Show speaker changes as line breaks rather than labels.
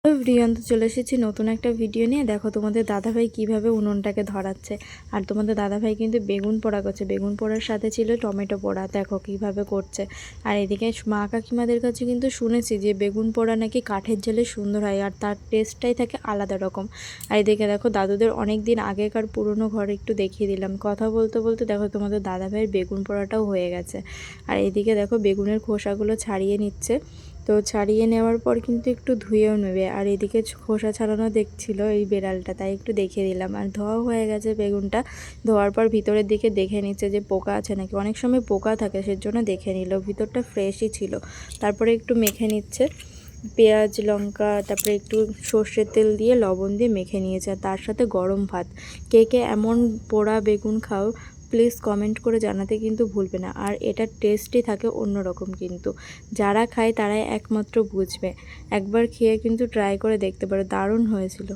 Everyone, তো চলে এসেছি নতুন একটা ভিডিও নিয়ে। দেখো তোমাদের দাদাভাই কিভাবে উনুনটাকে ধরাচ্ছে। আর তোমাদের দাদাভাই কিন্তু বেগুন পোড়া করছে, বেগুন পোড়ার সাথে ছিল টমেটো পোড়া। দেখো কিভাবে করছে। আর এদিকে মা কাকিমাদের কাছে কিন্তু শুনেছি যে বেগুন পোড়া নাকি কাঠের জালে সুন্দর হয়, আর তার টেস্টটাই থাকে আলাদা রকম। আর এদিকে দেখো দাদুদের অনেক দিন আগেকার পুরনো ঘর একটু দেখিয়ে দিলাম। কথা বলতে বলতে দেখো তোমাদের দাদাভাইয়ের বেগুন পোড়াটাও হয়ে গেছে। আর এদিকে দেখো বেগুনের খোসাগুলো ছাড়িয়ে নিচ্ছে। তো ছাড়িয়ে নেওয়ার পর কিন্তু একটু ধুয়েও নেবে। আর এদিকে খোসা ছাড়ানো দেখছিল এই বেড়ালটা, তাই একটু দেখিয়ে দিলাম। আর ধোয়াও হয়ে গেছে বেগুনটা। ধোয়ার পর ভিতরের দিকে দেখে নিচ্ছে যে পোকা আছে নাকি। অনেক সময় পোকা থাকে, সেজন্য দেখে নিল। ভিতরটা ফ্রেশই ছিল। তারপরে একটু মেখে নিচ্ছে পেঁয়াজ লঙ্কা, তারপরে একটু সর্ষের তেল দিয়ে লবণ দিয়ে মেখে নিয়েছে। আর তার সাথে গরম ভাত। কে কে এমন পোড়া বেগুন খাও প্লিজ কমেন্ট করে জানাতে কিন্তু ভুলবে না। আর এটার টেস্টই থাকে অন্যরকম, কিন্তু যারা খায় তারাই একমাত্র বুঝবে। একবার খেয়ে কিন্তু ট্রাই করে দেখতে পারো, দারুণ হয়েছিল।